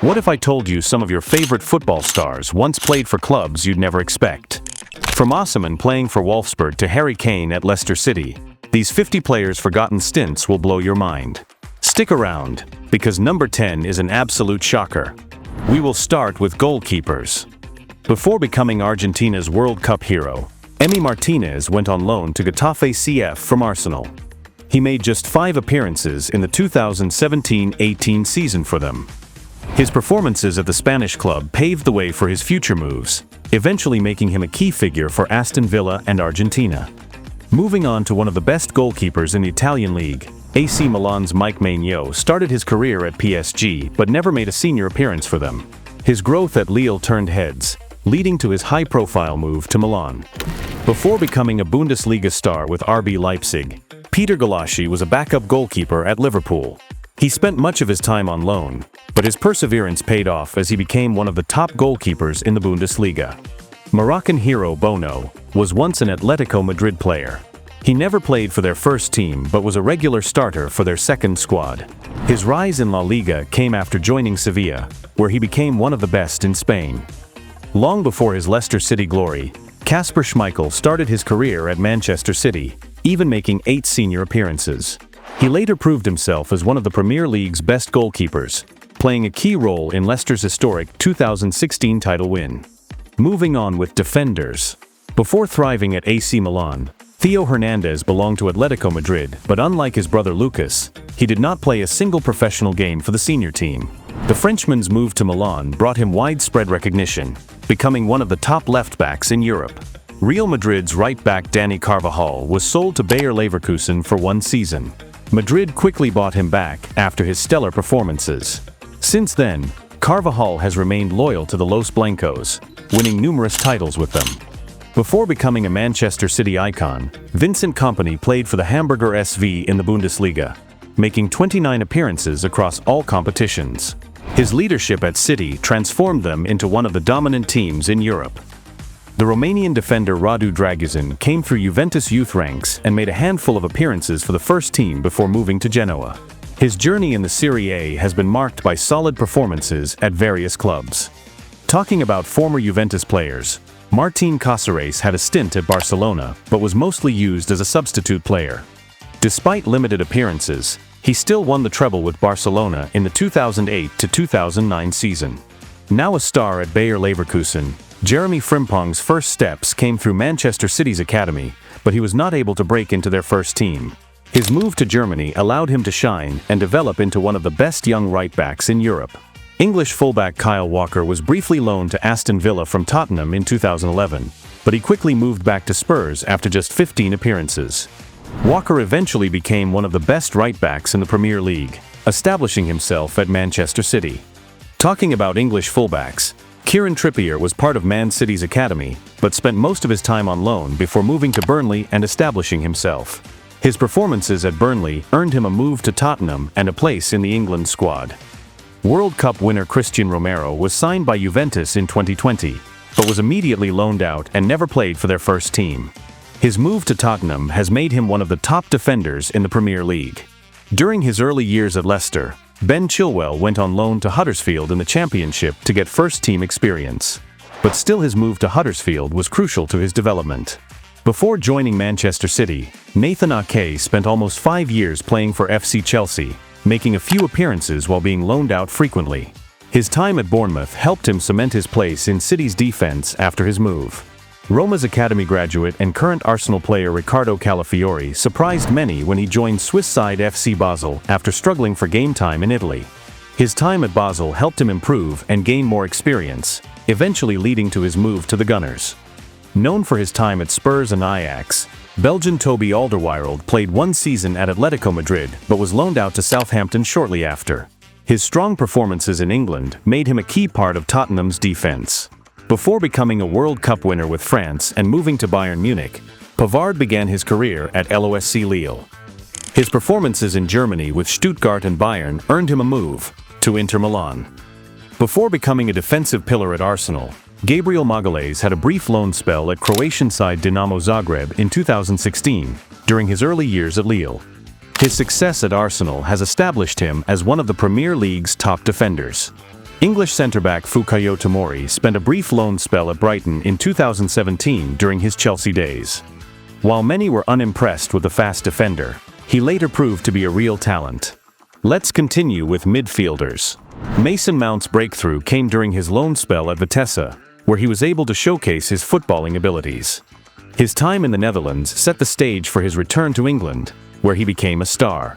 What if I told you some of your favorite football stars once played for clubs you'd never expect? From Osimhen playing for Wolfsburg to Harry Kane at Leicester City, these 50 players' forgotten stints will blow your mind. Stick around, because number 10 is an absolute shocker. We will start with goalkeepers. Before becoming Argentina's World Cup hero, Emi Martinez went on loan to Getafe CF from Arsenal. He made just 5 appearances in the 2017-18 season for them. His performances at the Spanish club paved the way for his future moves, eventually making him a key figure for Aston Villa and Argentina. Moving on to one of the best goalkeepers in the Italian league, AC Milan's Mike Maignan started his career at PSG but never made a senior appearance for them. His growth at Lille turned heads, leading to his high-profile move to Milan. Before becoming a Bundesliga star with RB Leipzig, Peter Gulaschi was a backup goalkeeper at Liverpool. He spent much of his time on loan, but his perseverance paid off as he became one of the top goalkeepers in the Bundesliga. Moroccan hero Bono was once an Atletico Madrid player. He never played for their first team but was a regular starter for their second squad. His rise in La Liga came after joining Sevilla, where he became one of the best in Spain. Long before his Leicester City glory, Kasper Schmeichel started his career at Manchester City, even making 8 senior appearances. He later proved himself as one of the Premier League's best goalkeepers, playing a key role in Leicester's historic 2016 title win. Moving on with defenders. Before thriving at AC Milan, Theo Hernandez belonged to Atletico Madrid, but unlike his brother Lucas, he did not play a single professional game for the senior team. The Frenchman's move to Milan brought him widespread recognition, becoming one of the top left-backs in Europe. Real Madrid's right-back Dani Carvajal was sold to Bayer Leverkusen for 1 season. Madrid quickly bought him back after his stellar performances. Since then, Carvajal has remained loyal to the Los Blancos, winning numerous titles with them. Before becoming a Manchester City icon, Vincent Kompany played for the Hamburger SV in the Bundesliga, making 29 appearances across all competitions. His leadership at City transformed them into one of the dominant teams in Europe. The Romanian defender Radu Dragusin came through Juventus youth ranks and made a handful of appearances for the first team before moving to Genoa. His journey in the Serie A has been marked by solid performances at various clubs. Talking about former Juventus players, Martín Cáceres had a stint at Barcelona but was mostly used as a substitute player. Despite limited appearances, he still won the treble with Barcelona in the 2008-2009 season. Now a star at Bayer Leverkusen, Jeremy Frimpong's first steps came through Manchester City's academy, but he was not able to break into their first team. His move to Germany allowed him to shine and develop into one of the best young right-backs in Europe. English fullback Kyle Walker was briefly loaned to Aston Villa from Tottenham in 2011, but he quickly moved back to Spurs after just 15 appearances. Walker eventually became one of the best right-backs in the Premier League, establishing himself at Manchester City. Talking about English fullbacks, Kieran Trippier was part of Man City's academy, but spent most of his time on loan before moving to Burnley and establishing himself. His performances at Burnley earned him a move to Tottenham and a place in the England squad. World Cup winner Christian Romero was signed by Juventus in 2020, but was immediately loaned out and never played for their first team. His move to Tottenham has made him one of the top defenders in the Premier League. During his early years at Leicester, Ben Chilwell went on loan to Huddersfield in the Championship to get first-team experience. But still his move to Huddersfield was crucial to his development. Before joining Manchester City, Nathan Ake spent almost 5 years playing for FC Chelsea, making a few appearances while being loaned out frequently. His time at Bournemouth helped him cement his place in City's defense after his move. Roma's academy graduate and current Arsenal player Riccardo Calafiori surprised many when he joined Swiss side FC Basel after struggling for game time in Italy. His time at Basel helped him improve and gain more experience, eventually leading to his move to the Gunners. Known for his time at Spurs and Ajax, Belgian Toby Alderweireld played 1 season at Atletico Madrid but was loaned out to Southampton shortly after. His strong performances in England made him a key part of Tottenham's defense. Before becoming a World Cup winner with France and moving to Bayern Munich, Pavard began his career at LOSC Lille. His performances in Germany with Stuttgart and Bayern earned him a move to Inter Milan. Before becoming a defensive pillar at Arsenal, Gabriel Magalhaes had a brief loan spell at Croatian side Dinamo Zagreb in 2016, during his early years at Lille. His success at Arsenal has established him as one of the Premier League's top defenders. English centre-back Fikayo Tomori spent a brief loan spell at Brighton in 2017 during his Chelsea days. While many were unimpressed with the fast defender, he later proved to be a real talent. Let's continue with midfielders. Mason Mount's breakthrough came during his loan spell at Vitesse, where he was able to showcase his footballing abilities. His time in the Netherlands set the stage for his return to England, where he became a star.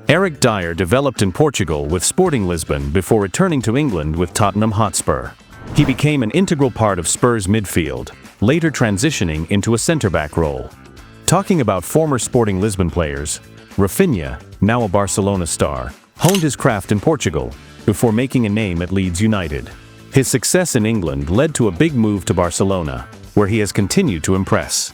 Eric Dyer developed in Portugal with Sporting Lisbon before returning to England with Tottenham Hotspur. He became an integral part of Spurs' midfield, later transitioning into a centre-back role. Talking about former Sporting Lisbon players, Rafinha, now a Barcelona star, honed his craft in Portugal before making a name at Leeds United. His success in England led to a big move to Barcelona, where he has continued to impress.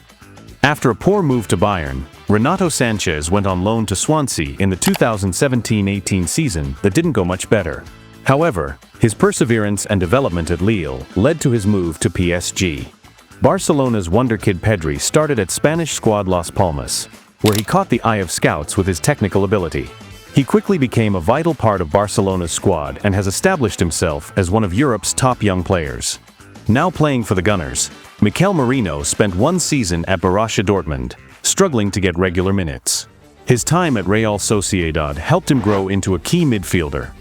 After a poor move to Bayern, Renato Sanchez went on loan to Swansea in the 2017-18 season that didn't go much better. However, his perseverance and development at Lille led to his move to PSG. Barcelona's wonderkid Pedri started at Spanish squad Las Palmas, where he caught the eye of scouts with his technical ability. He quickly became a vital part of Barcelona's squad and has established himself as one of Europe's top young players. Now playing for the Gunners, Mikel Merino spent one season at Borussia Dortmund, struggling to get regular minutes. His time at Real Sociedad helped him grow into a key midfielder.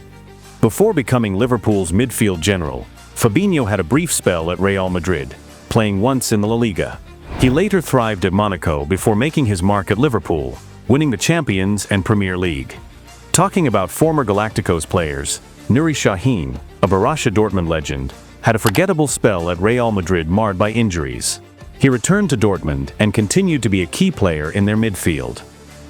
Before becoming Liverpool's midfield general, Fabinho had a brief spell at Real Madrid, playing once in the La Liga. He later thrived at Monaco before making his mark at Liverpool, winning the Champions and Premier League. Talking about former Galacticos players, Nuri Sahin, a Borussia Dortmund legend, had a forgettable spell at Real Madrid marred by injuries. He returned to Dortmund and continued to be a key player in their midfield.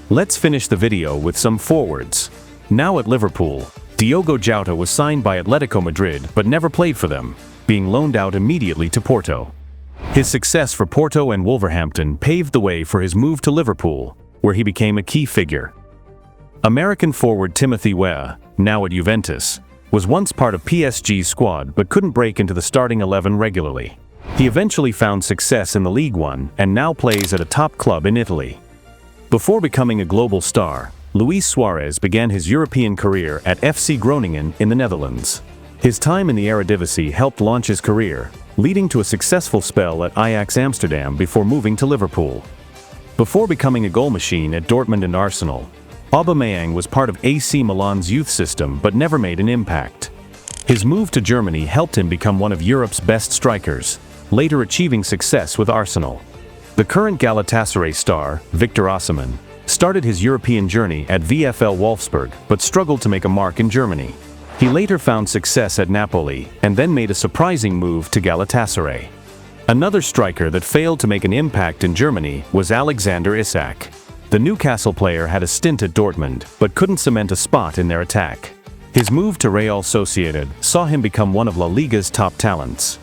Let's finish the video with some forwards. Now at Liverpool, Diogo Jota was signed by Atletico Madrid but never played for them, being loaned out immediately to Porto. His success for Porto and Wolverhampton paved the way for his move to Liverpool, where he became a key figure. American forward Timothy Weah, now at Juventus, was once part of PSG's squad but couldn't break into the starting 11 regularly. He eventually found success in the League One and now plays at a top club in Italy. Before becoming a global star, Luis Suarez began his European career at FC Groningen in the Netherlands. His time in the Eredivisie helped launch his career, leading to a successful spell at Ajax Amsterdam before moving to Liverpool. Before becoming a goal machine at Dortmund and Arsenal, Aubameyang was part of AC Milan's youth system but never made an impact. His move to Germany helped him become one of Europe's best strikers, later achieving success with Arsenal. The current Galatasaray star, Victor Osimhen, started his European journey at VfL Wolfsburg but struggled to make a mark in Germany. He later found success at Napoli and then made a surprising move to Galatasaray. Another striker that failed to make an impact in Germany was Alexander Isak. The Newcastle player had a stint at Dortmund but couldn't cement a spot in their attack. His move to Real Sociedad saw him become one of La Liga's top talents.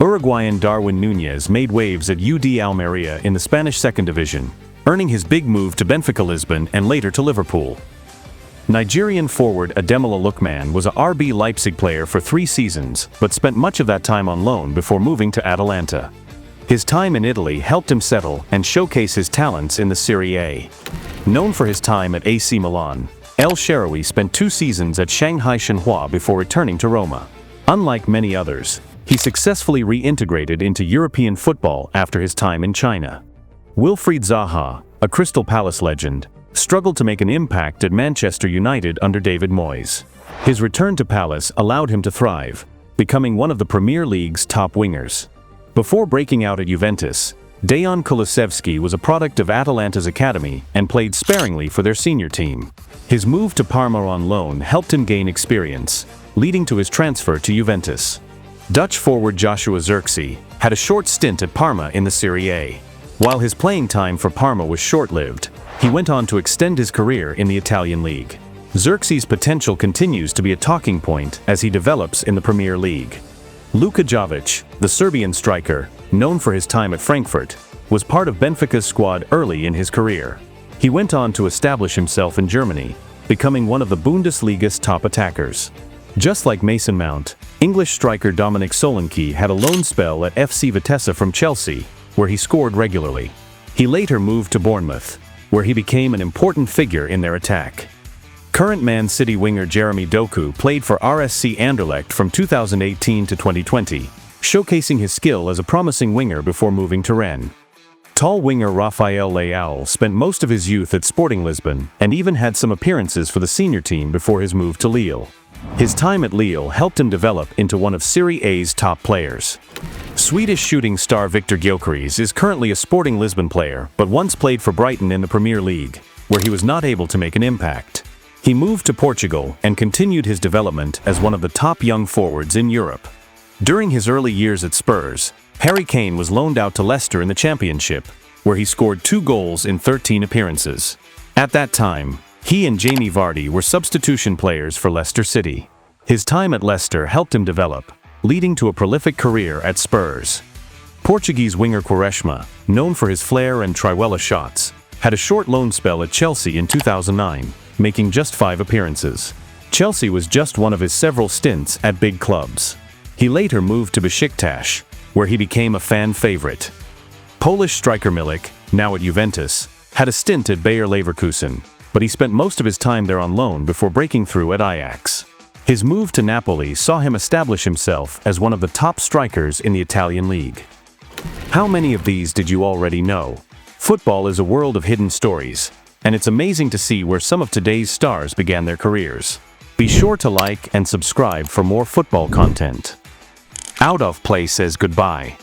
Uruguayan Darwin Núñez made waves at UD Almería in the Spanish Second Division, earning his big move to Benfica Lisbon and later to Liverpool. Nigerian forward Ademola Lookman was a RB Leipzig player for 3 seasons but spent much of that time on loan before moving to Atalanta. His time in Italy helped him settle and showcase his talents in the Serie A. Known for his time at AC Milan, El Shaarawy spent 2 seasons at Shanghai Shenhua before returning to Roma. Unlike many others, he successfully reintegrated into European football after his time in China. Wilfried Zaha, a Crystal Palace legend, struggled to make an impact at Manchester United under David Moyes. His return to Palace allowed him to thrive, becoming one of the Premier League's top wingers. Before breaking out at Juventus, Dejan Kulusevski was a product of Atalanta's academy and played sparingly for their senior team. His move to Parma on loan helped him gain experience, leading to his transfer to Juventus. Dutch forward Joshua Zirkzee had a short stint at Parma in the Serie A. While his playing time for Parma was short-lived, he went on to extend his career in the Italian league. Zirkzee's potential continues to be a talking point as he develops in the Premier League. Luka Jovic, the Serbian striker, known for his time at Frankfurt, was part of Benfica's squad early in his career. He went on to establish himself in Germany, becoming one of the Bundesliga's top attackers. Just like Mason Mount, English striker Dominic Solanke had a loan spell at FC Vitesse from Chelsea, where he scored regularly. He later moved to Bournemouth, where he became an important figure in their attack. Current Man City winger Jeremy Doku played for RSC Anderlecht from 2018 to 2020, showcasing his skill as a promising winger before moving to Rennes. Tall winger Rafael Leao spent most of his youth at Sporting Lisbon and even had some appearances for the senior team before his move to Lille. His time at Lille helped him develop into one of Serie A's top players. Swedish shooting star Victor Gyökeres is currently a Sporting Lisbon player, but once played for Brighton in the Premier League, where he was not able to make an impact. He moved to Portugal and continued his development as one of the top young forwards in Europe. During his early years at Spurs, Harry Kane was loaned out to Leicester in the Championship, where he scored 2 goals in 13 appearances. At that time, he and Jamie Vardy were substitution players for Leicester City. His time at Leicester helped him develop, leading to a prolific career at Spurs. Portuguese winger Quaresma, known for his flair and trivela shots, had a short loan spell at Chelsea in 2009, making just 5 appearances. Chelsea was just one of his several stints at big clubs. He later moved to Besiktas, where he became a fan favorite. Polish striker Milik, now at Juventus, had a stint at Bayer Leverkusen, but he spent most of his time there on loan before breaking through at Ajax. His move to Napoli saw him establish himself as one of the top strikers in the Italian league. How many of these did you already know? Football is a world of hidden stories, and it's amazing to see where some of today's stars began their careers. Be sure to like and subscribe for more football content. Out of Play says goodbye.